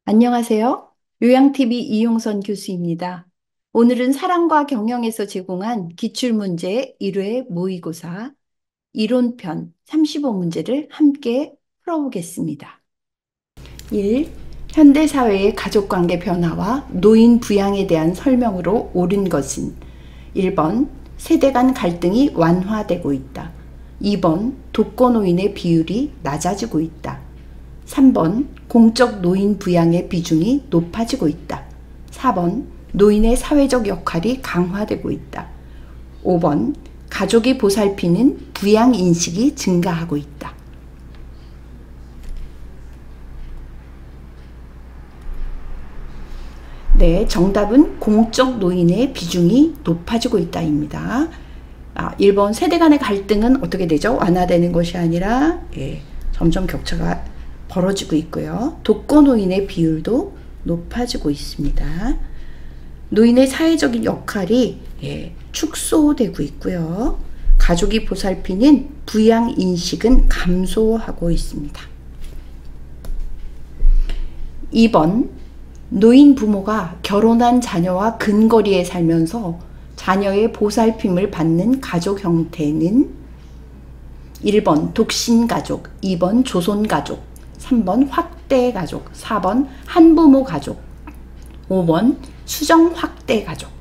안녕하세요. 요양TV 이용선 교수입니다. 오늘은 사랑과 경영에서 제공한 기출문제 1회 모의고사 이론편 35문제를 함께 풀어보겠습니다. 1. 현대사회의 가족관계 변화와 노인 부양에 대한 설명으로 옳은 것은 1번 세대 간 갈등이 완화되고 있다. 2번 독거노인의 비율이 낮아지고 있다. 3번 공적 노인 부양의 비중이 높아지고 있다. 4번 노인의 사회적 역할이 강화되고 있다. 5번 가족이 보살피는 부양 인식이 증가하고 있다. 네, 정답은 공적 노인의 비중이 높아지고 있다입니다. 1번 세대 간의 갈등은 어떻게 되죠? 완화되는 것이 아니라 점점 격차가 벌어지고 있고요. 독거노인의 비율도 높아지고 있습니다. 노인의 사회적인 역할이 축소되고 있고요. 가족이 보살피는 부양 인식은 감소하고 있습니다. 2번 노인 부모가 결혼한 자녀와 근거리에 살면서 자녀의 보살핌을 받는 가족 형태는 1번 독신가족, 2번 조손가족, 3번 확대가족, 4번 한부모 가족, 5번 수정 확대가족.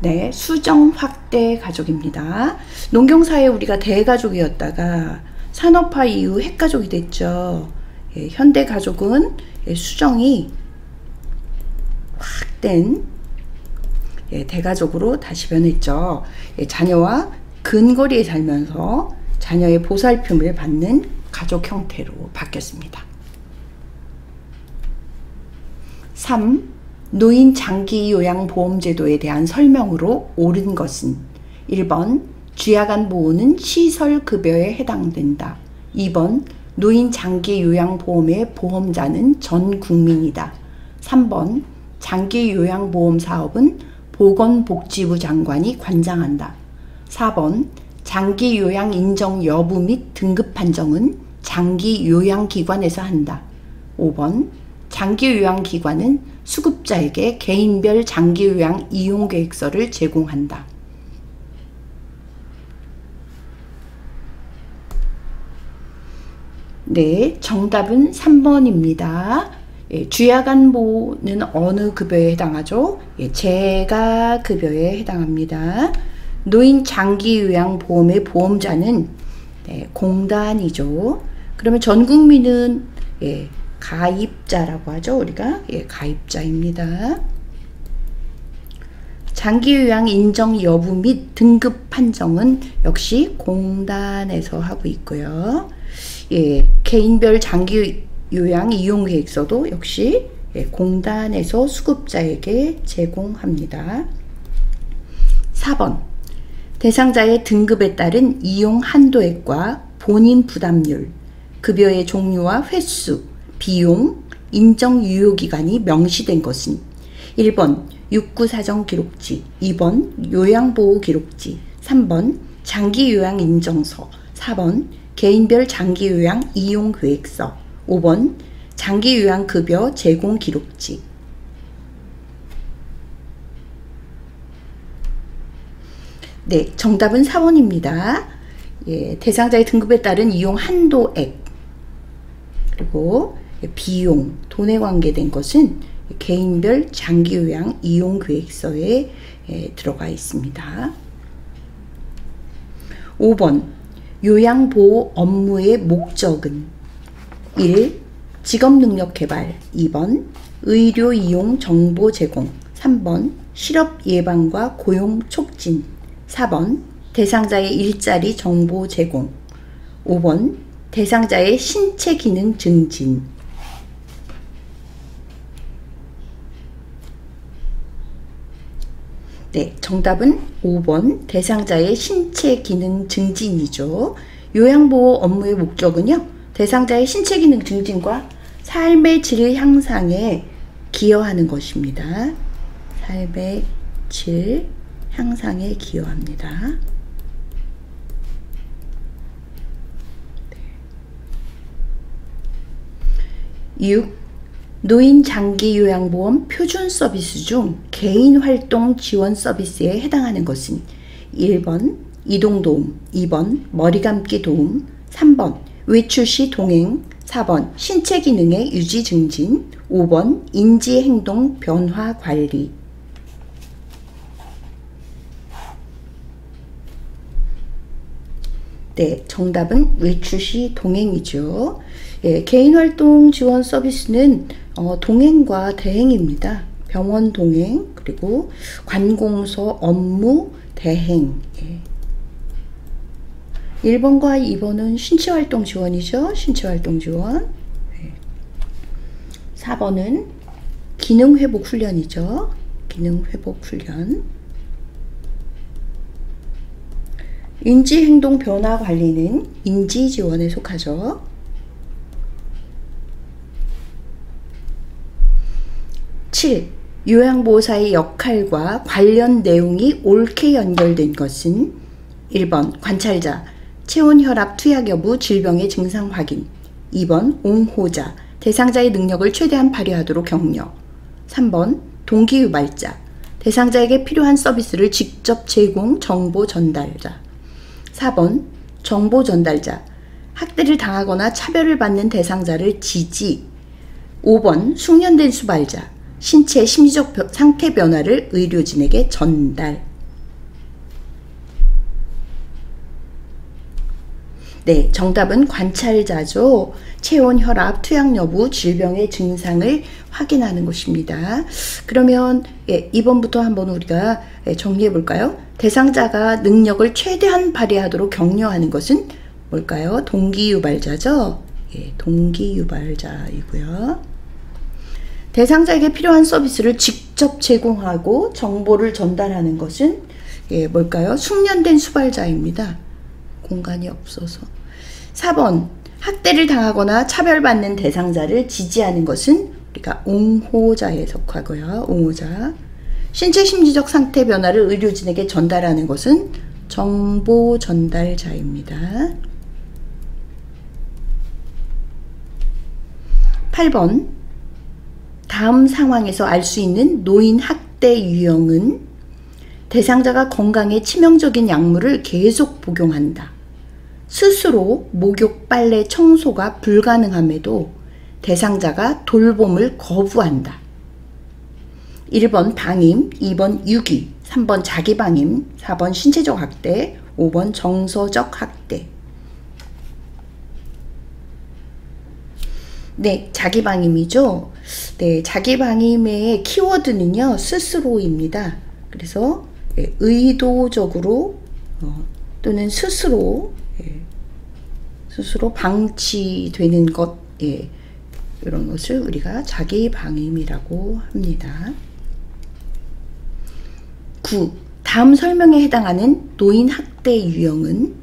네, 수정 확대가족입니다. 농경사회 우리가 대가족이었다가 산업화 이후 핵가족이 됐죠. 현대가족은 수정이 확된 대가족으로 다시 변했죠. 자녀와 근거리에 살면서 자녀의 보살핌을 받는 가족 형태로 바뀌었습니다. 3. 노인 장기 요양보험제도에 대한 설명으로 옳은 것은 1번 쥐약안 보호는 시설급여에 해당된다. 2번 노인 장기 요양보험의 보험자는 전 국민이다. 3번 장기 요양보험 사업은 보건복지부 장관이 관장한다. 4번 장기 요양 인정 여부 및 등급 판정은 장기 요양기관에서 한다. 5번 장기 요양기관은 수급자에게 개인별 장기 요양 이용 계획서를 제공한다. 네, 정답은 3번입니다. 쥐약안 보호는 어느 급여에 해당하죠? 재가급여에 해당합니다. 노인 장기 요양 보험의 보험자는 공단이죠. 그러면 전 국민은 가입자라고 하죠. 우리가 가입자입니다. 장기 요양 인정 여부 및 등급 판정은 역시 공단에서 하고 있고요. 개인별 장기 요양 이용 계획서도 역시 공단에서 수급자에게 제공합니다. 4번 대상자의 등급에 따른 이용 한도액과 본인 부담률, 급여의 종류와 횟수, 비용, 인정 유효기간이 명시된 것은 1번 육구사정기록지, 2번 요양보호기록지, 3번 장기요양인정서, 4번 개인별 장기요양 이용계획서, 5번 장기요양급여 제공기록지. 네, 정답은 4번입니다. 대상자의 등급에 따른 이용 한도액, 그리고 비용, 돈에 관계된 것은 개인별 장기요양 이용계획서에 들어가 있습니다. 5번 요양보호 업무의 목적은 1. 직업능력 개발, 2번 의료 이용 정보 제공, 3번 실업 예방과 고용 촉진, 4번 대상자의 일자리 정보 제공, 5번 대상자의 신체 기능 증진. 네, 정답은 5번 대상자의 신체 기능 증진이죠. 요양보호 업무의 목적은요, 대상자의 신체 기능 증진과 삶의 질 향상에 기여하는 것입니다. 삶의 질 향상에 기여합니다. 6. 노인 장기 요양보험 표준 서비스 중 개인활동 지원 서비스에 해당하는 것은 1번 이동도움, 2번 머리감기 도움, 3번 외출 시 동행, 4번 신체 기능의 유지 증진, 5번 인지행동 변화 관리. 네, 정답은 외출 시 동행이죠. 예, 개인활동 지원 서비스는 동행과 대행입니다. 병원 동행, 그리고 관공서 업무 대행. 예. 1번과 2번은 신체활동 지원이죠. 신체활동 지원. 예. 4번은 기능회복 훈련이죠. 기능회복 훈련. 인지행동 변화 관리는 인지지원에 속하죠. 7. 요양보호사의 역할과 관련 내용이 옳게 연결된 것은 1번 관찰자, 체온, 혈압, 투약 여부, 질병의 증상 확인. 2번 옹호자, 대상자의 능력을 최대한 발휘하도록 격려. 3번 동기유발자, 대상자에게 필요한 서비스를 직접 제공, 정보 전달자. 4번 정보 전달자, 학대를 당하거나 차별을 받는 대상자를 지지. 5번 숙련된 수발자, 신체 심리적 상태 변화를 의료진에게 전달. 네, 정답은 관찰자죠. 체온, 혈압, 투약 여부, 질병의 증상을 확인하는 것입니다. 그러면 2번부터 한번 우리가 정리해 볼까요? 대상자가 능력을 최대한 발휘하도록 격려하는 것은 뭘까요? 동기유발자죠. 예, 동기유발자이고요. 대상자에게 필요한 서비스를 직접 제공하고 정보를 전달하는 것은 뭘까요? 숙련된 수발자입니다. 공간이 없어서. 4번 학대를 당하거나 차별받는 대상자를 지지하는 것은 우리가 옹호자에 속하고요. 옹호자. 신체 심리적 상태 변화를 의료진에게 전달하는 것은 정보 전달자입니다. 8번 다음 상황에서 알 수 있는 노인 학대 유형은 대상자가 건강에 치명적인 약물을 계속 복용한다. 스스로 목욕, 빨래, 청소가 불가능함에도 대상자가 돌봄을 거부한다. 1번 방임, 2번 유기, 3번 자기방임, 4번 신체적 학대, 5번 정서적 학대. 네, 자기방임이죠. 네, 자기방임의 키워드는요, 스스로입니다. 그래서 의도적으로 또는 스스로 방치되는 것, 이런 것을 우리가 자기방임이라고 합니다. 9. 다음 설명에 해당하는 노인 학대 유형은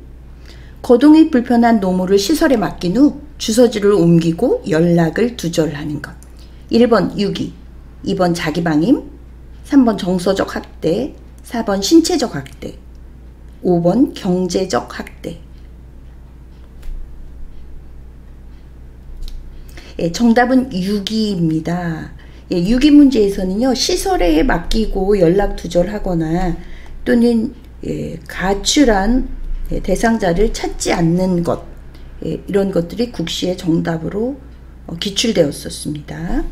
거동이 불편한 노모를 시설에 맡긴 후 주소지를 옮기고 연락을 두절하는 것. 1번 유기, 2번 자기방임, 3번 정서적 학대, 4번 신체적 학대, 5번 경제적 학대. 정답은 유기입니다. 유기 문제에서는요, 시설에 맡기고 연락 두절하거나 또는 가출한 대상자를 찾지 않는 것, 이런 것들이 국시의 정답으로 기출되었었습니다.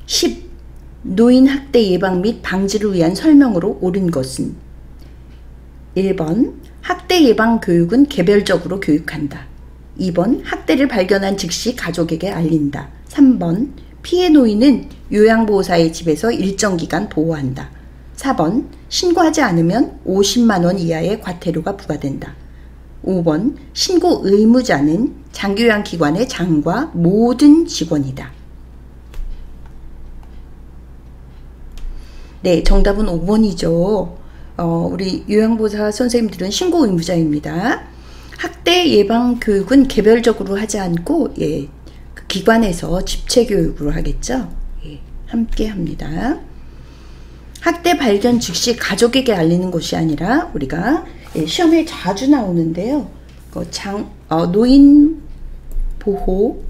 10. 노인 학대 예방 및 방지를 위한 설명으로 옳은 것은 1번 학대 예방 교육은 개별적으로 교육한다. 2번 학대를 발견한 즉시 가족에게 알린다. 3번 피해 노인은 요양보호사의 집에서 일정 기간 보호한다. 4번 신고하지 않으면 50만 원 이하의 과태료가 부과된다. 5번 신고 의무자는 장기요양기관의 장과 모든 직원이다. 네, 정답은 5번이죠. 우리 요양보호사 선생님들은 신고 의무자입니다. 학대 예방 교육은 개별적으로 하지 않고 그 기관에서 집체 교육으로 하겠죠. 함께 합니다. 학대 발견 즉시 가족에게 알리는 것이 아니라 우리가 시험에 자주 나오는데요. 노인 보호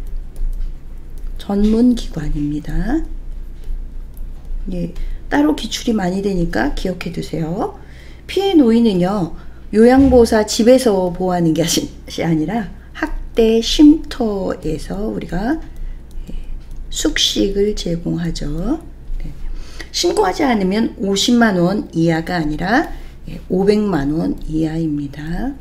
전문기관입니다. 예, 따로 기출이 많이 되니까 기억해 두세요. 피해 노인은요, 요양보호사 집에서 보호하는 것이 아니라 학대 쉼터에서 우리가 숙식을 제공하죠. 네. 신고하지 않으면 50만 원 이하가 아니라 500만 원 이하입니다.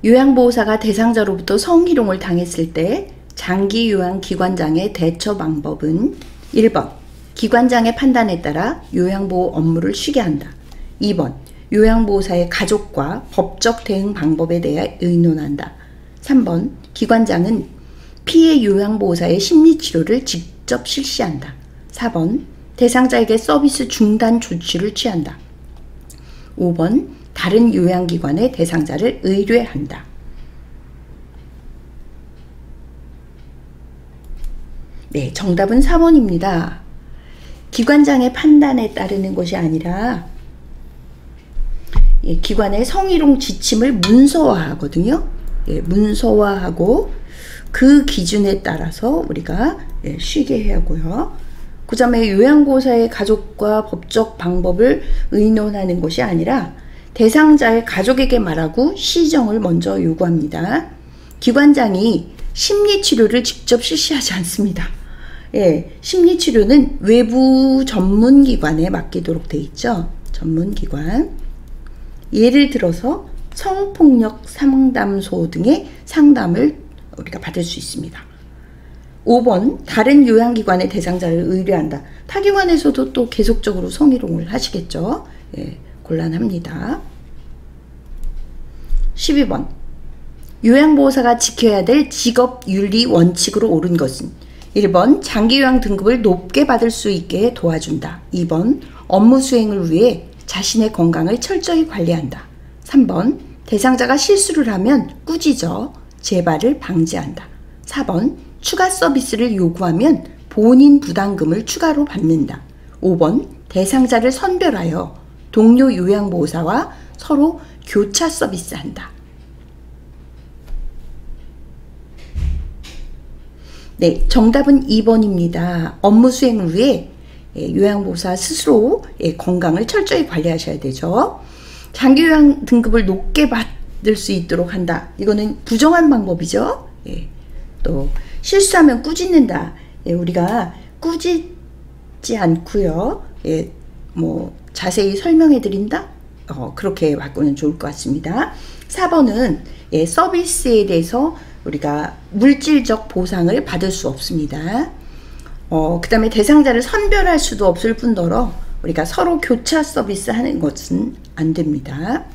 요양보호사가 대상자로부터 성희롱을 당했을 때 장기요양기관장의 대처 방법은 1번 기관장의 판단에 따라 요양보호 업무를 쉬게 한다. 2번 요양보호사의 가족과 법적 대응 방법에 대해 의논한다. 3번 기관장은 피해 요양보호사의 심리치료를 직접 실시한다. 4번 대상자에게 서비스 중단 조치를 취한다. 5번 다른 요양기관의 대상자를 의뢰한다. 네, 정답은 4번입니다. 기관장의 판단에 따르는 것이 아니라 기관의 성희롱 지침을 문서화하거든요. 문서화하고 그 기준에 따라서 우리가 쉬게 하고요. 그 다음에 요양보호사의 가족과 법적 방법을 의논하는 것이 아니라 대상자의 가족에게 말하고 시정을 먼저 요구합니다. 기관장이 심리치료를 직접 실시하지 않습니다. 심리치료는 외부 전문기관에 맡기도록 돼 있죠. 전문기관. 예를 들어서 성폭력 상담소 등의 상담을 우리가 받을 수 있습니다. 5번 다른 요양기관의 대상자를 의뢰한다. 타기관에서도 또 계속적으로 성희롱을 하시겠죠. 곤란합니다. 12번 요양보호사가 지켜야 될 직업윤리 원칙으로 옳은 것은 1번 장기요양 등급을 높게 받을 수 있게 도와준다. 2번 업무 수행을 위해 자신의 건강을 철저히 관리한다. 3번 대상자가 실수를 하면 꾸짖어 재발을 방지한다. 4번 추가 서비스를 요구하면 본인 부담금을 추가로 받는다. 5번 대상자를 선별하여 동료 요양보호사와 서로 교차 서비스한다. 네, 정답은 2번입니다. 업무 수행을 위해 요양보호사 스스로 건강을 철저히 관리하셔야 되죠. 장기요양 등급을 높게 받을 수 있도록 한다. 이거는 부정한 방법이죠. 또 실수하면 꾸짖는다. 우리가 꾸짖지 않고요. 뭐 자세히 설명해 드린다. 그렇게 바꾸면 좋을 것 같습니다. 4번은 서비스에 대해서 우리가 물질적 보상을 받을 수 없습니다. 그 다음에 대상자를 선별할 수도 없을 뿐더러 우리가 서로 교차 서비스 하는 것은 안 됩니다.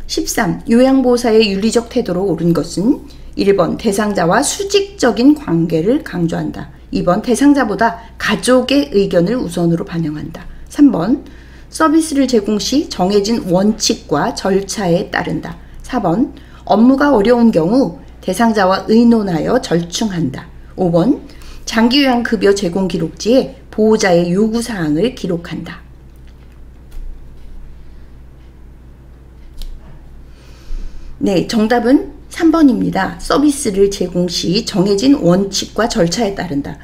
13. 요양보호사의 윤리적 태도로 옳은 것은 1번 대상자와 수직적인 관계를 강조한다. 2번 대상자보다 가족의 의견을 우선으로 반영한다. 3번 서비스를 제공 시 정해진 원칙과 절차에 따른다. 4번 업무가 어려운 경우 대상자와 의논하여 절충한다. 5번 장기요양 급여 제공 기록지에 보호자의 요구사항을 기록한다. 네, 정답은 3번입니다. 서비스를 제공 시 정해진 원칙과 절차에 따른다.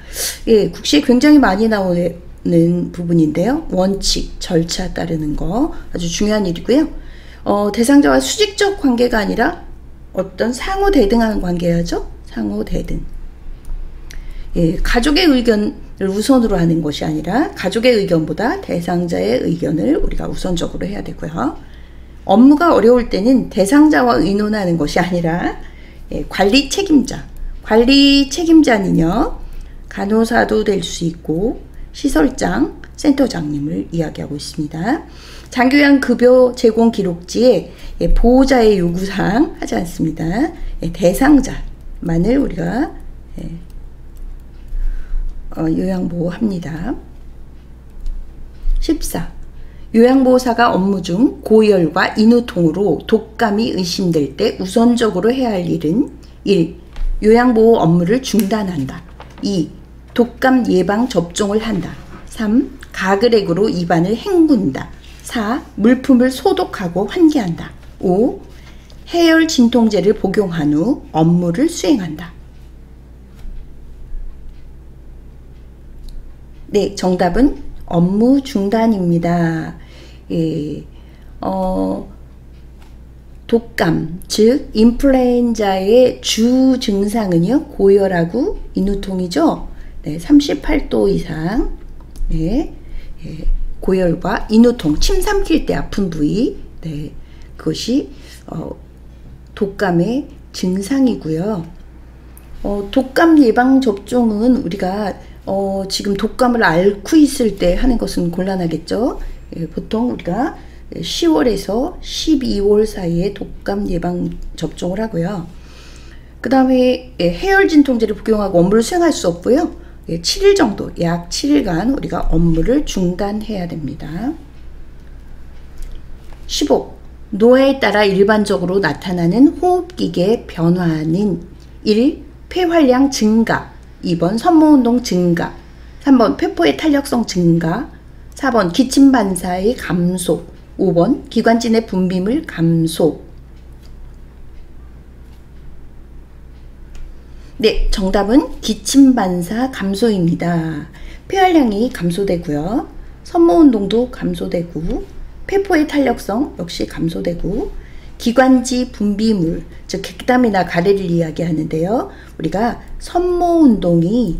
국시에 굉장히 많이 나오는 부분인데요. 원칙, 절차 따르는 거 아주 중요한 일이고요. 대상자와 수직적 관계가 아니라 어떤 상호 대등한 관계야죠. 상호 대등. 가족의 의견을 우선으로 하는 것이 아니라 가족의 의견보다 대상자의 의견을 우리가 우선적으로 해야 되고요. 업무가 어려울 때는 대상자와 의논하는 것이 아니라 관리 책임자. 관리 책임자는요, 간호사도 될 수 있고 시설장, 센터장님을 이야기하고 있습니다. 장기요양 급여 제공 기록지에 보호자의 요구사항 하지 않습니다. 대상자만을 우리가 요양보호합니다. 14. 요양보호사가 업무 중 고열과 인후통으로 독감이 의심될 때 우선적으로 해야 할 일은 1. 요양보호 업무를 중단한다. 2. 독감 예방 접종을 한다. 3. 가글액으로 입안을 헹군다. 4. 물품을 소독하고 환기한다. 5. 해열 진통제를 복용한 후 업무를 수행한다. 네, 정답은 업무 중단입니다. 예, 독감, 즉 인플루엔자의 주 증상은요, 고열하고 인후통이죠. 네, 38도 이상. 네, 고열과 인후통, 침 삼킬 때 아픈 부위. 네, 그것이 독감의 증상이고요. 독감 예방 접종은 우리가 지금 독감을 앓고 있을 때 하는 것은 곤란하겠죠. 보통 우리가 10월에서 12월 사이에 독감 예방 접종을 하고요. 그 다음에 해열 진통제를 복용하고 업무를 수행할 수 없고요. 7일 정도, 약 7일간 우리가 업무를 중단해야 됩니다. 15. 노화에 따라 일반적으로 나타나는 호흡기계 변화는 1. 폐활량 증가, 2번 섬모운동 증가, 3번 폐포의 탄력성 증가, 4번 기침 반사의 감소, 5번 기관지 내 분비물 감소. 네, 정답은 기침 반사 감소입니다. 폐활량이 감소되고요. 섬모운동도 감소되고, 폐포의 탄력성 역시 감소되고, 기관지 분비물, 즉 객담이나 가래를 이야기하는데요. 우리가 섬모운동이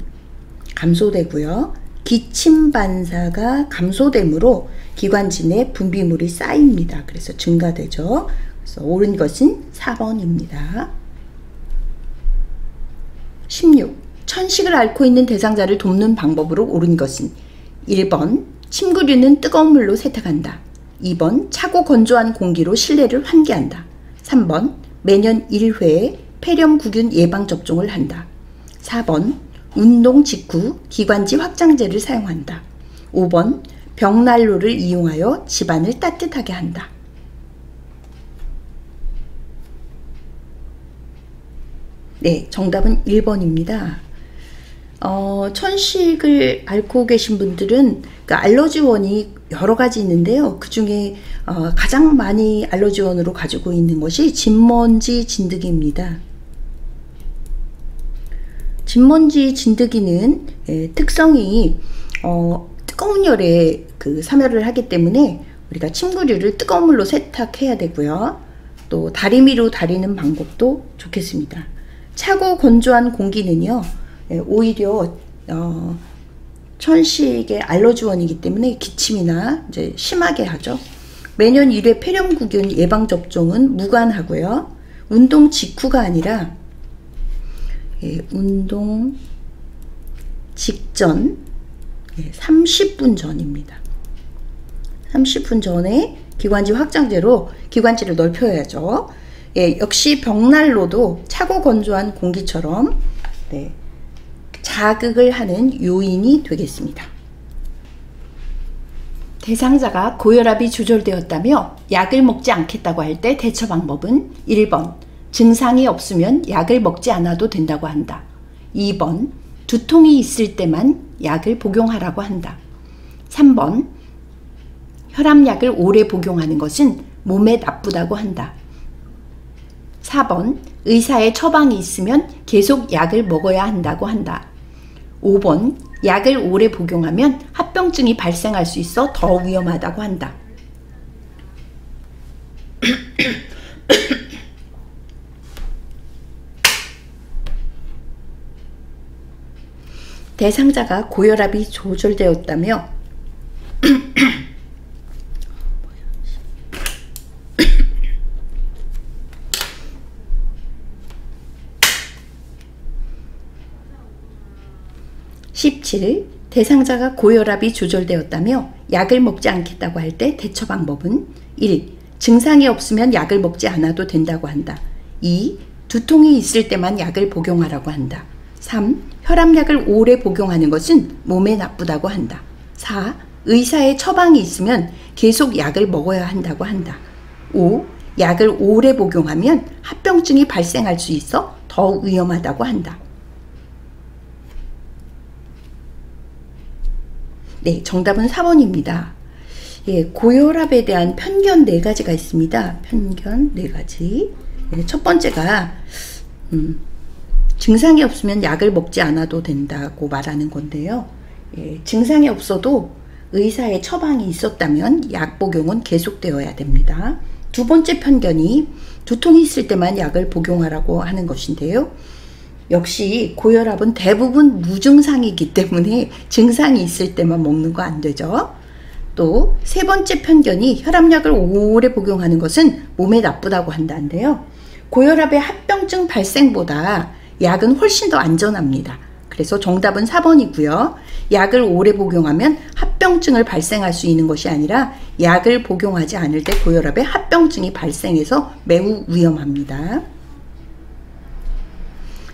감소되고요. 기침 반사가 감소되므로 기관지 내 분비물이 쌓입니다. 그래서 증가되죠. 그래서 옳은 것은 4번입니다. 16. 천식을 앓고 있는 대상자를 돕는 방법으로 옳은 것은 1번 침구류는 뜨거운 물로 세탁한다. 2번 차고 건조한 공기로 실내를 환기한다. 3번 매년 1회 폐렴구균 예방접종을 한다. 4번 운동 직후 기관지 확장제를 사용한다. 5번 벽난로를 이용하여 집안을 따뜻하게 한다. 네, 정답은 1번입니다. 천식을 앓고 계신 분들은 그 알러지원이 여러 가지 있는데요. 그 중에 가장 많이 알러지원으로 가지고 있는 것이 진먼지 진드기입니다. 진먼지 진드기는 특성이 뜨거운 열에 그 사멸을 하기 때문에 우리가 침구류를 뜨거운 물로 세탁해야 되고요. 또 다리미로 다리는 방법도 좋겠습니다. 차고 건조한 공기는요, 오히려 천식의 알러지원이기 때문에 기침이나 이제 심하게 하죠. 매년 1회 폐렴구균 예방접종은 무관하고요. 운동 직후가 아니라 운동 직전 30분 전입니다. 30분 전에 기관지 확장제로 기관지를 넓혀야죠. 역시 벽난로도 차고 건조한 공기처럼 자극을 하는 요인이 되겠습니다. 대상자가 고혈압이 조절되었다며 약을 먹지 않겠다고 할 때 대처 방법은 1번 증상이 없으면 약을 먹지 않아도 된다고 한다. 2번 두통이 있을 때만 약을 복용하라고 한다. 3번 혈압약을 오래 복용하는 것은 몸에 나쁘다고 한다. 4번 의사의 처방이 있으면 계속 약을 먹어야 한다고 한다. 5번 약을 오래 복용하면 합병증이 발생할 수 있어 더 위험하다고 한다. 대상자가 고혈압이 조절되었다며 17. 대상자가 고혈압이 조절되었다며 약을 먹지 않겠다고 할 때 대처 방법은 1. 증상이 없으면 약을 먹지 않아도 된다고 한다. 2. 두통이 있을 때만 약을 복용하라고 한다. 3. 혈압약을 오래 복용하는 것은 몸에 나쁘다고 한다. 4. 의사의 처방이 있으면 계속 약을 먹어야 한다고 한다. 5. 약을 오래 복용하면 합병증이 발생할 수 있어 더 위험하다고 한다. 네, 정답은 4번입니다. 예, 고혈압에 대한 편견 4가지가 있습니다. 편견 4가지. 예, 첫 번째가 증상이 없으면 약을 먹지 않아도 된다고 말하는 건데요. 예, 증상이 없어도 의사의 처방이 있었다면 약 복용은 계속되어야 됩니다. 두 번째 편견이 두통이 있을 때만 약을 복용하라고 하는 것인데요. 역시 고혈압은 대부분 무증상이기 때문에 증상이 있을 때만 먹는 거 안 되죠. 또 세 번째 편견이 혈압약을 오래 복용하는 것은 몸에 나쁘다고 한다는데요. 고혈압의 합병증 발생보다 약은 훨씬 더 안전합니다. 그래서 정답은 4번이고요. 약을 오래 복용하면 합병증을 발생할 수 있는 것이 아니라 약을 복용하지 않을 때 고혈압에 합병증이 발생해서 매우 위험합니다.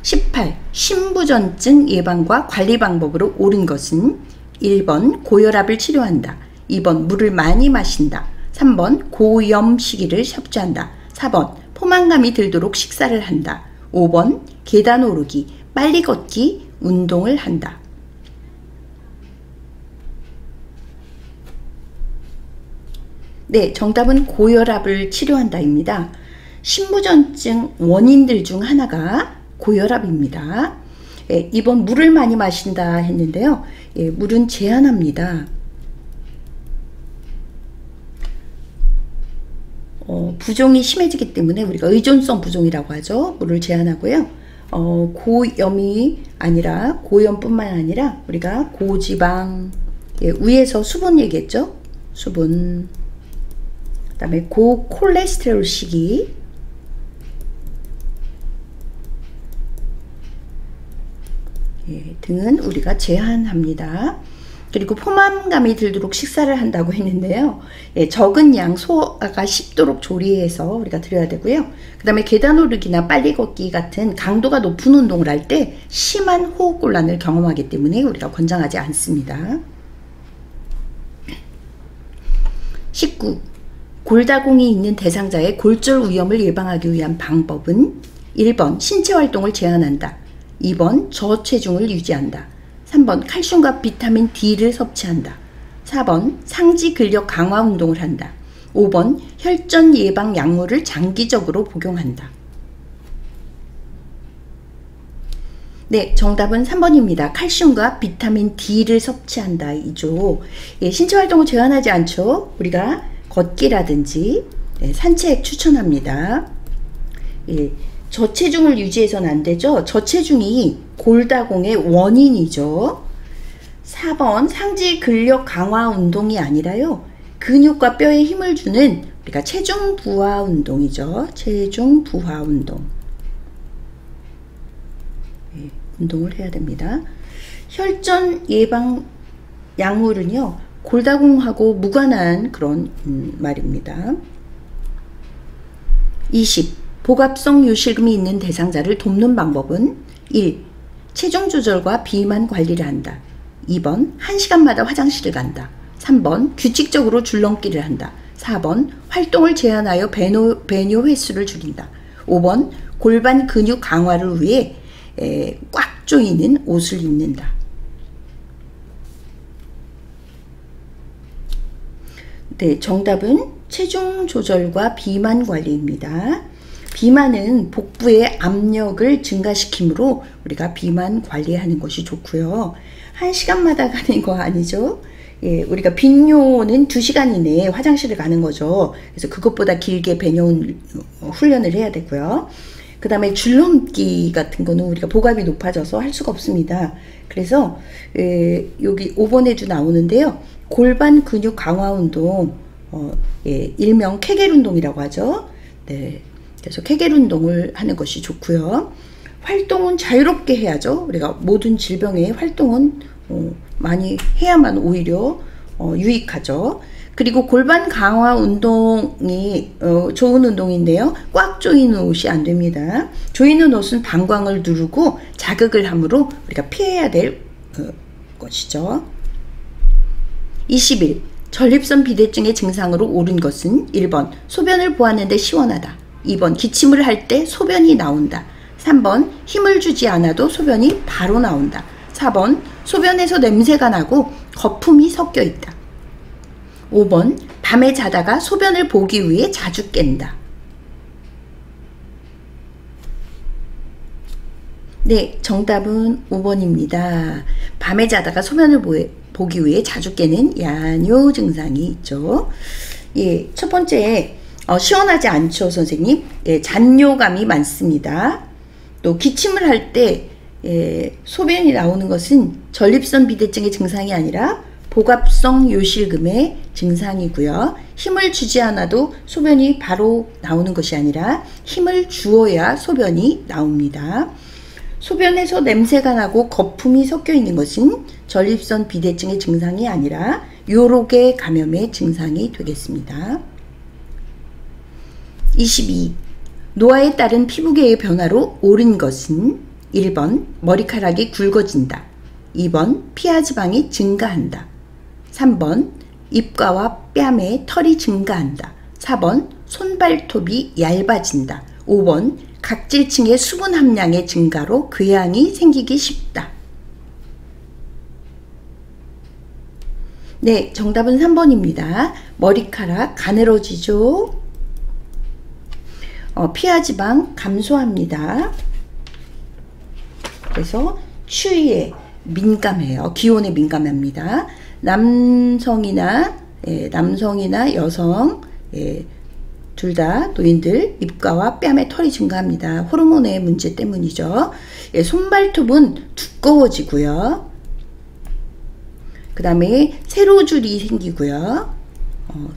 18. 심부전증 예방과 관리 방법으로 옳은 것은 1번 고혈압을 치료한다. 2번 물을 많이 마신다. 3번 고염 시기를 섭취한다. 4번 포만감이 들도록 식사를 한다. 5번 계단 오르기, 빨리 걷기, 운동을 한다. 네, 정답은 고혈압을 치료한다입니다. 심부전증 원인들 중 하나가 고혈압입니다. 예, 이번 물을 많이 마신다 했는데요. 예, 물은 제한합니다. 부종이 심해지기 때문에 우리가 의존성 부종이라고 하죠. 물을 제한하고요. 고염이 아니라 고염뿐만 아니라 우리가 고지방, 예, 위에서 수분 얘기했죠. 수분, 그 다음에 고콜레스테롤 시기, 예, 등은 우리가 제한합니다. 그리고 포만감이 들도록 식사를 한다고 했는데요. 예, 적은 양 소화가 쉽도록 조리해서 우리가 드려야 되고요. 그 다음에 계단 오르기나 빨리 걷기 같은 강도가 높은 운동을 할 때 심한 호흡곤란을 경험하기 때문에 우리가 권장하지 않습니다. 19. 골다공이 있는 대상자의 골절 위험을 예방하기 위한 방법은 1번 신체 활동을 제한한다. 2번 저체중을 유지한다. 3번 칼슘과 비타민 D를 섭취한다. 4번 상지 근력 강화 운동을 한다. 5번 혈전 예방 약물을 장기적으로 복용한다. 네, 정답은 3번입니다. 칼슘과 비타민 D를 섭취한다 이죠. 예, 신체 활동을 제한하지 않죠. 우리가 걷기라든지 산책 추천합니다. 예, 저체중을 유지해서는 안 되죠. 저체중이 골다공의 원인이죠. 4번 상지 근력 강화 운동이 아니라요. 근육과 뼈에 힘을 주는 우리가 체중 부하 운동이죠. 체중 부하 운동. 네, 운동을 해야 됩니다. 혈전 예방 약물은요. 골다공하고 무관한 그런 말입니다. 20. 복압성 요실금이 있는 대상자를 돕는 방법은 1. 체중 조절과 비만 관리를 한다. 2번 1시간마다 화장실을 간다. 3번 규칙적으로 줄넘기를 한다. 4번 활동을 제한하여 배뇨 횟수를 줄인다. 5번 골반 근육 강화를 위해 꽉 조이는 옷을 입는다. 네, 정답은 체중 조절과 비만 관리입니다. 비만은 복부의 압력을 증가시키므로 우리가 비만 관리하는 것이 좋고요. 1시간마다 가는 거 아니죠? 예, 우리가 빈뇨는 2시간 이내에 화장실을 가는 거죠. 그래서 그것보다 길게 배뇨 훈련을 해야 되고요. 그 다음에 줄넘기 같은 거는 우리가 복압이 높아져서 할 수가 없습니다. 그래서 여기 5번에도 나오는데요. 골반 근육 강화 운동, 일명 케겔 운동이라고 하죠. 네. 그래서 케겔 운동을 하는 것이 좋고요. 활동은 자유롭게 해야죠. 우리가 모든 질병의 활동은 많이 해야만 오히려 유익하죠. 그리고 골반 강화 운동이 좋은 운동인데요. 꽉 조이는 옷이 안 됩니다. 조이는 옷은 방광을 누르고 자극을 함으로 우리가 피해야 될 것이죠. 21. 전립선 비대증의 증상으로 옳은 것은 1번 소변을 보았는데 시원하다. 2번 기침을 할 때 소변이 나온다. 3번 힘을 주지 않아도 소변이 바로 나온다. 4번 소변에서 냄새가 나고 거품이 섞여 있다. 5번 밤에 자다가 소변을 보기 위해 자주 깬다. 네, 정답은 5번입니다. 밤에 자다가 소변을 보기 위해 자주 깨는 야뇨 증상이 있죠. 예, 첫 번째, 시원하지 않죠, 선생님? 예, 잔뇨감이 많습니다. 또 기침을 할 때 소변이 나오는 것은 전립선 비대증의 증상이 아니라 복압성 요실금의 증상이고요. 힘을 주지 않아도 소변이 바로 나오는 것이 아니라 힘을 주어야 소변이 나옵니다. 소변에서 냄새가 나고 거품이 섞여 있는 것은 전립선 비대증의 증상이 아니라 요로계 감염의 증상이 되겠습니다. 22. 노화에 따른 피부계의 변화로 옳은 것은 1번 머리카락이 굵어진다. 2번 피하지방이 증가한다. 3번 입가와 뺨에 털이 증가한다. 4번 손발톱이 얇아진다. 5번 각질층의 수분 함량의 증가로 궤양이 생기기 쉽다. 네, 정답은 3번입니다. 머리카락 가늘어지죠. 피하지방 감소합니다. 그래서 추위에 민감해요. 기온에 민감합니다. 남성이나 여성 둘 다 노인들 입가와 뺨에 털이 증가합니다. 호르몬의 문제 때문이죠. 손발톱은 두꺼워지고요. 그 다음에 세로줄이 생기고요.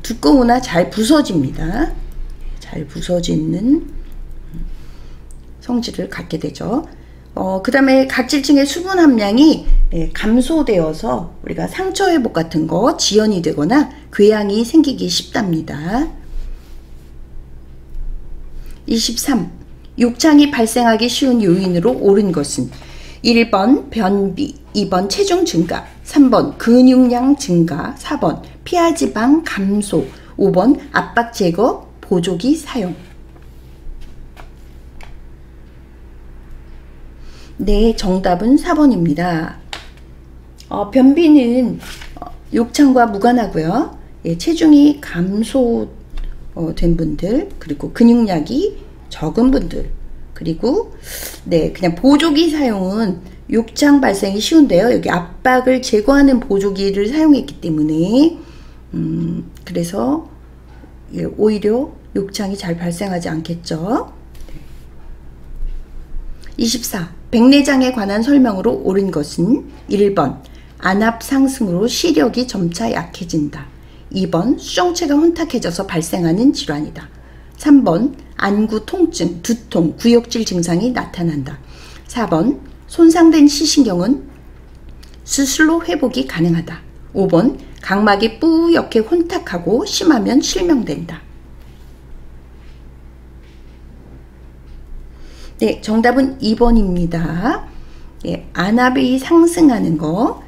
두꺼우나 잘 부서집니다. 잘 부서지는 성질을 갖게 되죠. 그 다음에 각질층의 수분 함량이 감소되어서 우리가 상처 회복 같은 거 지연이 되거나 궤양이 생기기 쉽답니다. 23. 욕창이 발생하기 쉬운 요인으로 옳은 것은 1번 변비, 2번 체중 증가, 3번 근육량 증가, 4번 피하지방 감소, 5번 압박 제거 보조기 사용. 네, 정답은 4번입니다. 변비는 욕창과 무관하고요. 체중이 감소된 분들, 그리고 근육량이 적은 분들, 그리고 그냥 보조기 사용은 욕창 발생이 쉬운데요. 여기 압박을 제거하는 보조기를 사용했기 때문에 그래서 오히려 욕창이 잘 발생하지 않겠죠. 24. 백내장에 관한 설명으로 옳은 것은 1번 안압 상승으로 시력이 점차 약해진다. 2번 수정체가 혼탁해져서 발생하는 질환이다. 3번 안구 통증, 두통, 구역질 증상이 나타난다. 4번 손상된 시신경은 수술로 회복이 가능하다. 5번 각막이 뿌옇게 혼탁하고 심하면 실명된다. 네, 정답은 2번입니다. 안압이 상승하는 거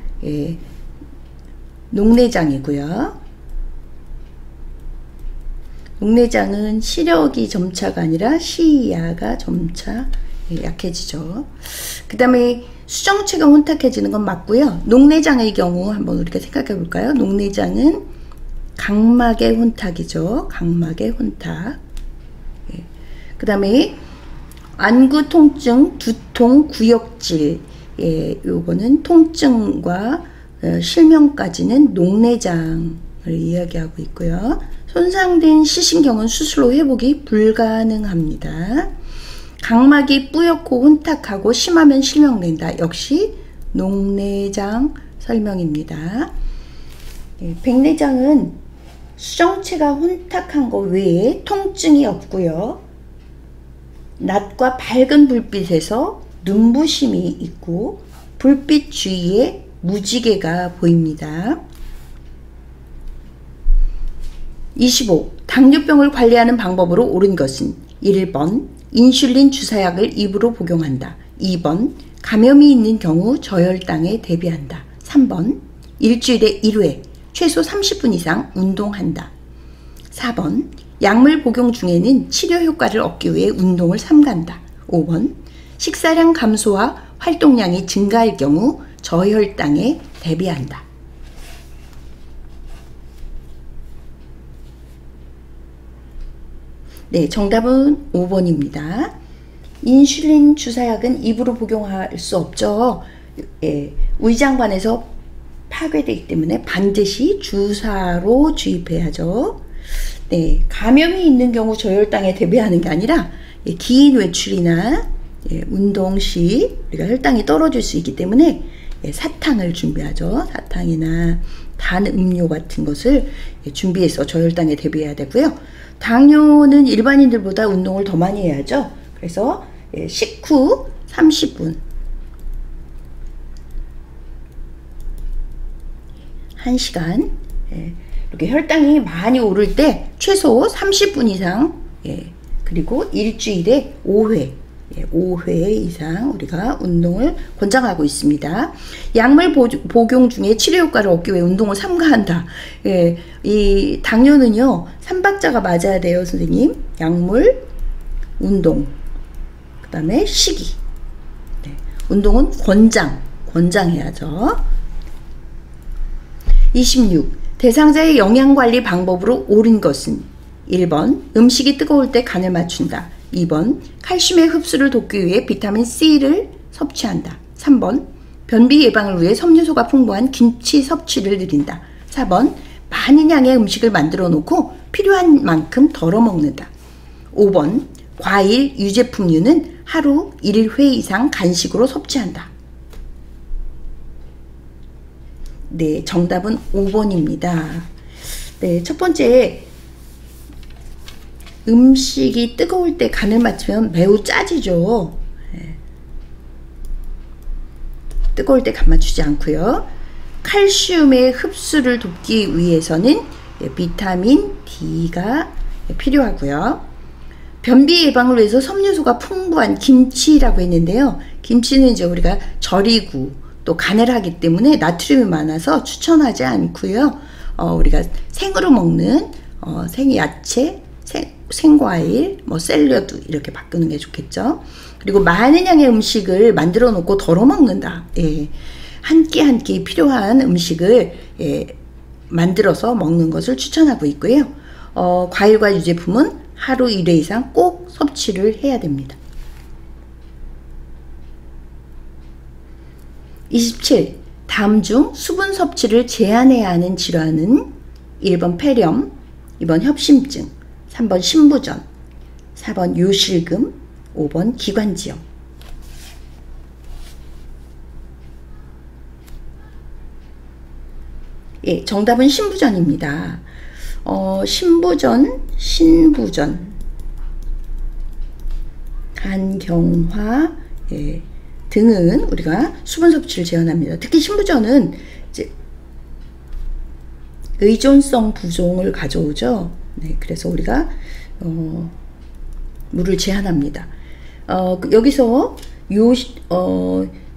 녹내장이고요. 녹내장은 시력이 점차가 아니라 시야가 점차 약해지죠. 그 다음에 수정체가 혼탁해지는 건 맞고요. 녹내장의 경우 한번 우리가 생각해 볼까요? 녹내장은 각막의 혼탁이죠. 각막의 혼탁. 그 다음에 안구 통증, 두통, 구역질. 요거는 통증과 실명까지는 녹내장을 이야기하고 있고요. 손상된 시신경은 수술로 회복이 불가능합니다. 각막이 뿌옇고 혼탁하고 심하면 실명된다. 역시 녹내장 설명입니다. 백내장은 수정체가 혼탁한 것 외에 통증이 없고요. 낮과 밝은 불빛에서 눈부심이 있고 불빛 주위에 무지개가 보입니다. 25. 당뇨병을 관리하는 방법으로 옳은 것은 1번 인슐린 주사약을 입으로 복용한다. 2번 감염이 있는 경우 저혈당에 대비한다. 3번 일주일에 1회 최소 30분 이상 운동한다. 4번 약물 복용 중에는 치료 효과를 얻기 위해 운동을 삼간다. 5번 식사량 감소와 활동량이 증가할 경우 저혈당에 대비한다. 네, 정답은 5번입니다. 인슐린 주사약은 입으로 복용할 수 없죠. 예, 위장관에서 파괴되기 때문에 반드시 주사로 주입해야죠. 네, 감염이 있는 경우 저혈당에 대비하는 게 아니라 긴 외출이나 운동 시 우리가 혈당이 떨어질 수 있기 때문에 사탕을 준비하죠. 사탕이나 단 음료 같은 것을 준비해서 저혈당에 대비해야 되고요. 당뇨는 일반인들보다 운동을 더 많이 해야죠. 그래서 식후 30분 1시간 이렇게 혈당이 많이 오를 때 최소 30분 이상 그리고 일주일에 5회 5회 이상 우리가 운동을 권장하고 있습니다. 약물 복용 중에 치료 효과를 얻기 위해 운동을 삼가한다. 이 당뇨는요 3박자가 맞아야 돼요, 선생님. 약물, 운동, 그 다음에 식이. 운동은 권장해야죠. 26. 대상자의 영양관리 방법으로 옳은 것은 1번 음식이 뜨거울 때 간을 맞춘다. 2번 칼슘의 흡수를 돕기 위해 비타민 C를 섭취한다. 3번 변비 예방을 위해 섬유소가 풍부한 김치 섭취를 늘린다. 4번 많은 양의 음식을 만들어 놓고 필요한 만큼 덜어 먹는다. 5번 과일, 유제품류는 하루 1회 이상 간식으로 섭취한다. 네, 정답은 5번입니다. 네, 첫 번째 음식이 뜨거울 때 간을 맞추면 매우 짜지죠. 뜨거울 때 간 맞추지 않고요. 칼슘의 흡수를 돕기 위해서는 비타민 D가 필요하고요. 변비 예방을 위해서 섬유소가 풍부한 김치라고 했는데요. 김치는 이제 우리가 절이고 또 간을 하기 때문에 나트륨이 많아서 추천하지 않고요. 우리가 생으로 먹는 생야채, 생과일, 샐러드 이렇게 바꾸는 게 좋겠죠. 그리고 많은 양의 음식을 만들어 놓고 덜어 먹는다. 한 끼 한 끼 필요한 음식을 만들어서 먹는 것을 추천하고 있고요. 과일과 유제품은 하루 1회 이상 꼭 섭취를 해야 됩니다. 27. 다음 중 수분 섭취를 제한해야 하는 질환은 1번 폐렴, 2번 협심증, 3번 신부전, 4번 요실금, 5번 기관지염. 예, 정답은 신부전입니다. 신부전, 간경화 등은 우리가 수분 섭취를 제한합니다. 특히 신부전은 이제 의존성 부종을 가져오죠. 네, 그래서 우리가 물을 제한합니다. 여기서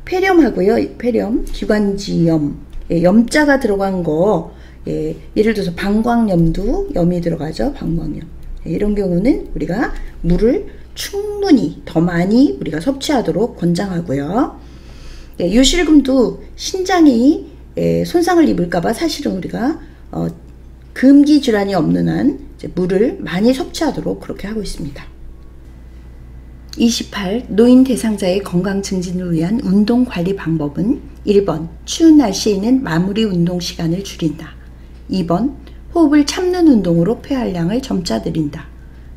폐렴하고요, 기관지염, 염자가 들어간 거, 예를 들어서 방광염도 염이 들어가죠. 방광염. 이런 경우는 우리가 물을 충분히 더 많이 우리가 섭취하도록 권장하고요. 요실금도 신장이 손상을 입을까봐 사실은 우리가 금기 질환이 없는 한 물을 많이 섭취하도록 그렇게 하고 있습니다. 28. 노인 대상자의 건강 증진을 위한 운동 관리 방법은 1번 추운 날씨에는 마무리 운동 시간을 줄인다. 2번 호흡을 참는 운동으로 폐활량을 점차 늘린다.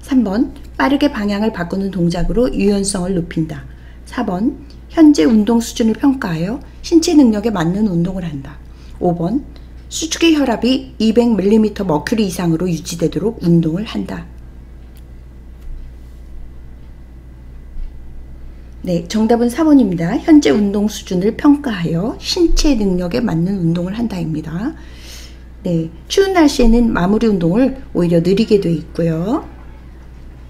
3번 빠르게 방향을 바꾸는 동작으로 유연성을 높인다. 4번 현재 운동 수준을 평가하여 신체 능력에 맞는 운동을 한다. 5번 수축의 혈압이 200mm 머큐리 이상으로 유지되도록 운동을 한다. 네, 정답은 4번입니다. 현재 운동 수준을 평가하여 신체 능력에 맞는 운동을 한다입니다. 네, 추운 날씨에는 마무리 운동을 오히려 느리게 돼 있고요.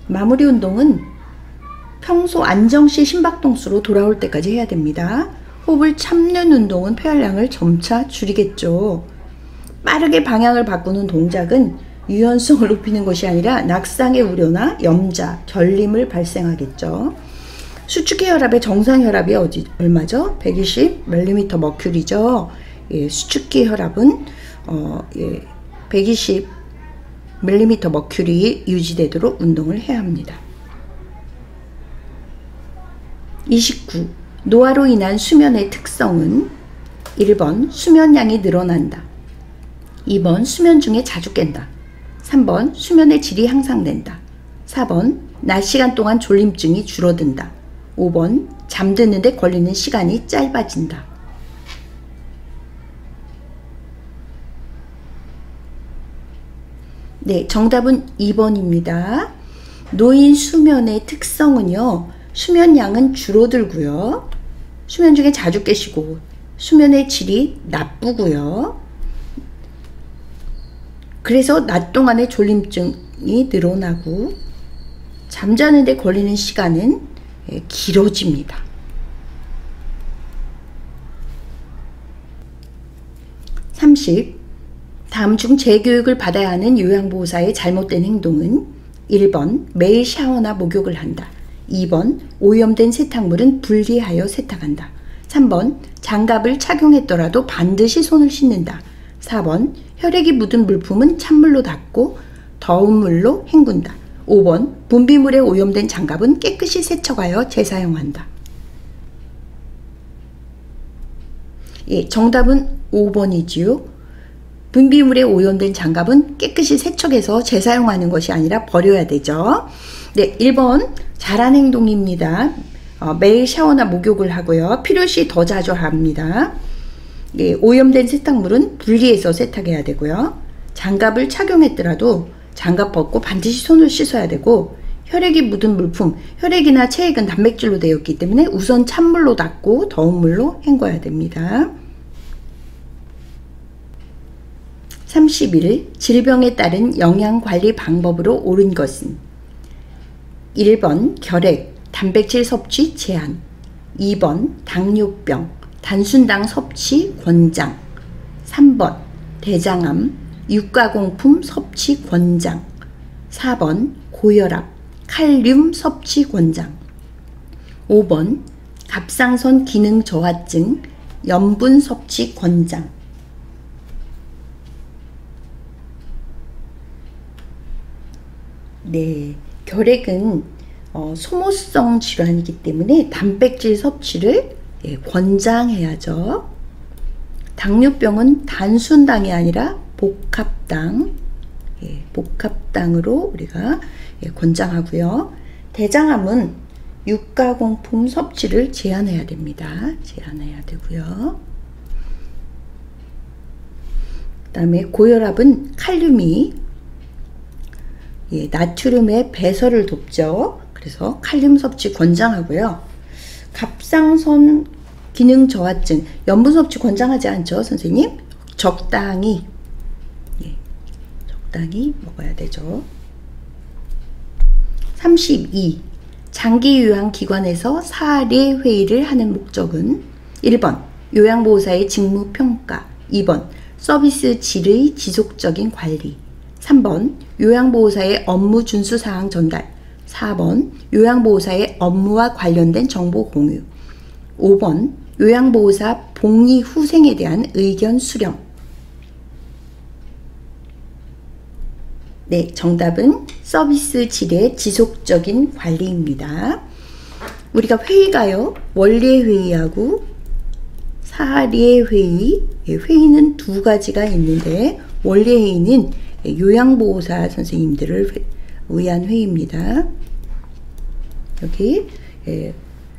마무리 운동은 평소 안정시 심박동수로 돌아올 때까지 해야 됩니다. 호흡을 참는 운동은 폐활량을 점차 줄이겠죠. 빠르게 방향을 바꾸는 동작은 유연성을 높이는 것이 아니라 낙상의 우려나 염자, 결림을 발생하겠죠. 수축기 혈압의 정상 혈압이 얼마죠? 120mm 머큐리죠. 수축기 혈압은 120 mm 머큐리 유지되도록 운동을 해야 합니다. 29. 노화로 인한 수면의 특성은 1번 수면량이 늘어난다. 2번 수면 중에 자주 깬다. 3번 수면의 질이 향상된다. 4번 낮 시간 동안 졸림증이 줄어든다. 5번 잠드는데 걸리는 시간이 짧아진다. 네, 정답은 2번입니다. 노인 수면의 특성은요, 수면량은 줄어들고요, 수면 중에 자주 깨시고, 수면의 질이 나쁘고요, 그래서 낮 동안에 졸림증이 늘어나고, 잠자는데 걸리는 시간은 길어집니다. 30. 다음 중 재교육을 받아야 하는 요양보호사의 잘못된 행동은 1번 매일 샤워나 목욕을 한다. 2번 오염된 세탁물은 분리하여 세탁한다. 3번 장갑을 착용했더라도 반드시 손을 씻는다. 4번 혈액이 묻은 물품은 찬물로 닦고 더운 물로 헹군다. 5번 분비물에 오염된 장갑은 깨끗이 세척하여 재사용한다. 예, 정답은 5번이지요. 분비물에 오염된 장갑은 깨끗이 세척해서 재사용하는 것이 아니라 버려야 되죠. 네, 1번 잘한 행동입니다. 매일 샤워나 목욕을 하고요. 필요시 더 자주 합니다. 예, 오염된 세탁물은 분리해서 세탁해야 되고요. 장갑을 착용했더라도 장갑 벗고 반드시 손을 씻어야 되고, 혈액이 묻은 물품, 혈액이나 체액은 단백질로 되어 있기 때문에 우선 찬물로 닦고 더운 물로 헹궈야 됩니다. 31. 질병에 따른 영양관리 방법으로 옳은 것은 1번 결핵, 단백질 섭취 제한. 2번 당뇨병, 단순당 섭취 권장. 3번 대장암, 육가공품 섭취 권장. 4번 고혈압, 칼륨 섭취 권장. 5번 갑상선 기능 저하증, 염분 섭취 권장. 네, 결핵은 소모성 질환이기 때문에 단백질 섭취를 권장해야죠. 당뇨병은 단순당이 아니라 복합당, 복합당으로 우리가 권장하고요. 대장암은 육가공품 섭취를 제한해야 됩니다. 제한해야 되고요. 그 다음에 고혈압은 칼륨이 나트륨의 배설을 돕죠. 그래서 칼륨 섭취 권장하고요. 갑상선 기능 저하증, 염분 섭취 권장하지 않죠, 선생님? 적당히 먹어야 되죠. 32. 장기 요양기관에서 사례 회의를 하는 목적은 1번 요양보호사의 직무평가. 2번 서비스 질의 지속적인 관리. 3번 요양보호사의 업무 준수사항 전달. 4번 요양보호사의 업무와 관련된 정보 공유. 5번 요양보호사 복리 후생에 대한 의견 수렴. 네, 정답은 서비스 질의 지속적인 관리입니다. 우리가 회의가요, 원래 회의하고 사례 회의, 회의는 두 가지가 있는데 원래 회의는 요양보호사 선생님들을 위한 회의입니다. 여기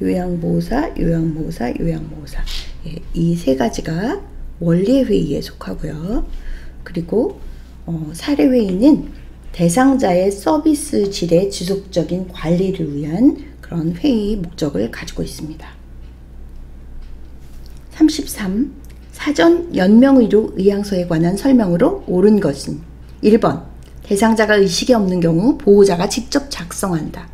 요양보호사, 이 세 가지가 원래 회의에 속하고요. 그리고 사례회의는 대상자의 서비스 질의 지속적인 관리를 위한 그런 회의 목적을 가지고 있습니다. 33. 사전 연명의료 의향서에 관한 설명으로 옳은 것은 1번 대상자가 의식이 없는 경우 보호자가 직접 작성한다.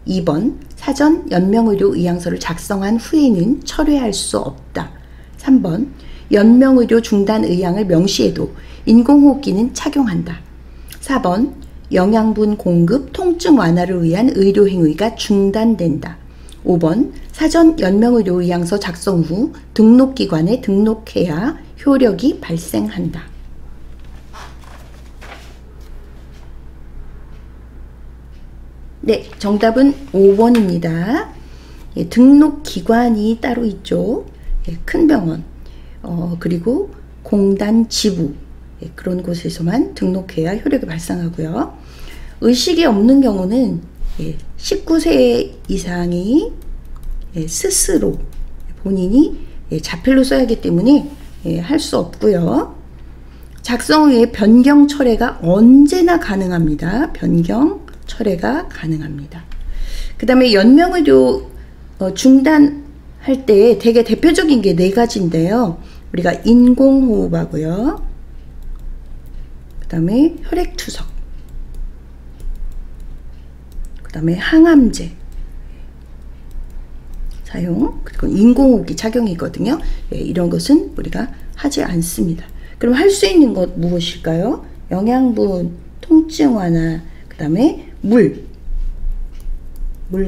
2번 사전 연명의료 의향서를 작성한 후에는 철회할 수 없다. 3번 연명의료 중단 의향을 명시해도 인공호흡기는 착용한다. 4번 영양분 공급, 통증 완화를 위한 의료 행위가 중단된다. 5번 사전 연명의료 의향서 작성 후 등록기관에 등록해야 효력이 발생한다. 네, 정답은 5번입니다. 예, 등록 기관이 따로 있죠. 예, 큰 병원, 그리고 공단 지부, 예, 그런 곳에서만 등록해야 효력이 발생하고요. 의식이 없는 경우는 19세 이상이 스스로 본인이 자필로 써야 하기 때문에 할 수 없고요. 작성 후에 변경 철회가 언제나 가능합니다. 변경 철회가 가능합니다. 그 다음에 연명의료 중단할 때 되게 대표적인 게 4가지인데요. 우리가 인공호흡하고요. 그 다음에 혈액투석, 그 다음에 항암제 사용, 그리고 인공호흡기 착용이거든요. 이런 것은 우리가 하지 않습니다. 그럼 할 수 있는 것 무엇일까요? 영양분, 통증 완화, 그 다음에 물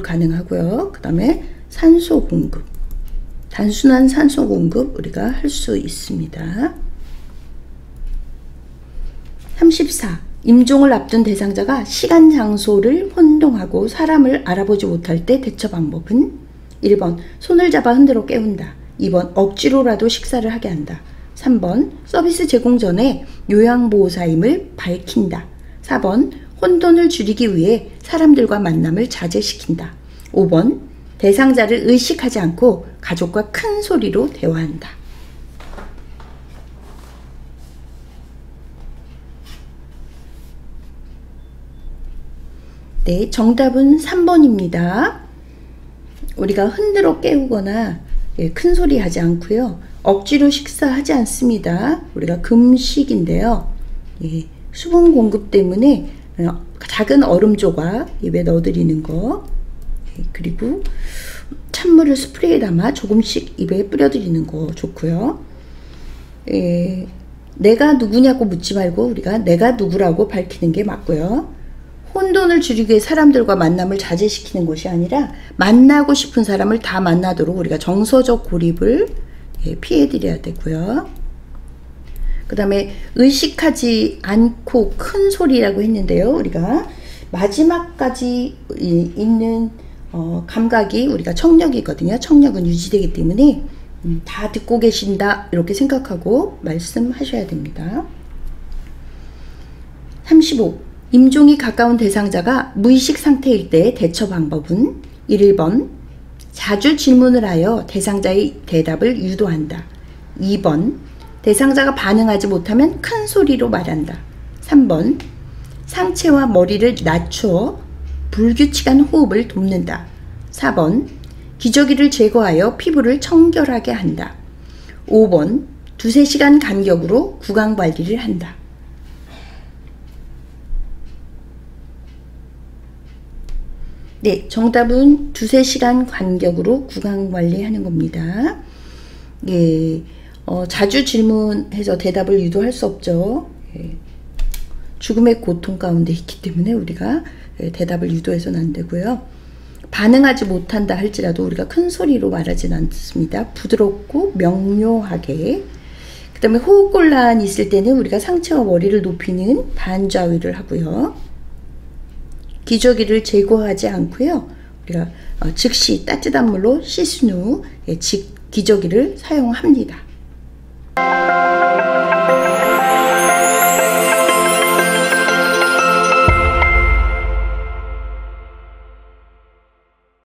가능하고요. 그 다음에 산소 공급, 단순한 산소 공급 우리가 할 수 있습니다. 34. 임종을 앞둔 대상자가 시간 장소를 혼동하고 사람을 알아보지 못할 때 대처 방법은 1번 손을 잡아 흔들어 깨운다. 2번 억지로라도 식사를 하게 한다. 3번 서비스 제공 전에 요양보호사임을 밝힌다. 4번 혼돈을 줄이기 위해 사람들과 만남을 자제시킨다. 5번 대상자를 의식하지 않고 가족과 큰 소리로 대화한다. 네, 정답은 3번입니다. 우리가 흔들어 깨우거나 큰 소리 하지 않고요. 억지로 식사하지 않습니다. 우리가 금식인데요. 수분 공급 때문에 작은 얼음 조각 입에 넣어드리는 거, 그리고 찬물을 스프레이에 담아 조금씩 입에 뿌려드리는 거 좋고요. 내가 누구냐고 묻지 말고 우리가 내가 누구라고 밝히는 게 맞고요. 혼돈을 줄이기 위해 사람들과 만남을 자제시키는 것이 아니라 만나고 싶은 사람을 다 만나도록 우리가 정서적 고립을 피해드려야 되고요. 그 다음에 의식하지 않고 큰 소리라고 했는데요. 우리가 마지막까지 있는 감각이 우리가 청력이거든요. 청력은 유지되기 때문에 다 듣고 계신다 이렇게 생각하고 말씀하셔야 됩니다. 35. 임종이 가까운 대상자가 무의식 상태일 때 대처 방법은 1번 자주 질문을 하여 대상자의 대답을 유도한다. 2번 대상자가 반응하지 못하면 큰 소리로 말한다. 3번 상체와 머리를 낮추어 불규칙한 호흡을 돕는다. 4번 기저귀를 제거하여 피부를 청결하게 한다. 5번 2-3시간 간격으로 구강 관리를 한다. 네, 정답은 2-3시간 간격으로 구강 관리하는 겁니다. 자주 질문해서 대답을 유도할 수 없죠. 죽음의 고통 가운데 있기 때문에 우리가 대답을 유도해서는 안 되고요. 반응하지 못한다 할지라도 우리가 큰 소리로 말하지는 않습니다. 부드럽고 명료하게. 그 다음에 호흡곤란이 있을 때는 우리가 상체와 머리를 높이는 반좌위를 하고요. 기저귀를 제거하지 않고요. 우리가 즉시 따뜻한 물로 씻은 후 기저귀를 사용합니다.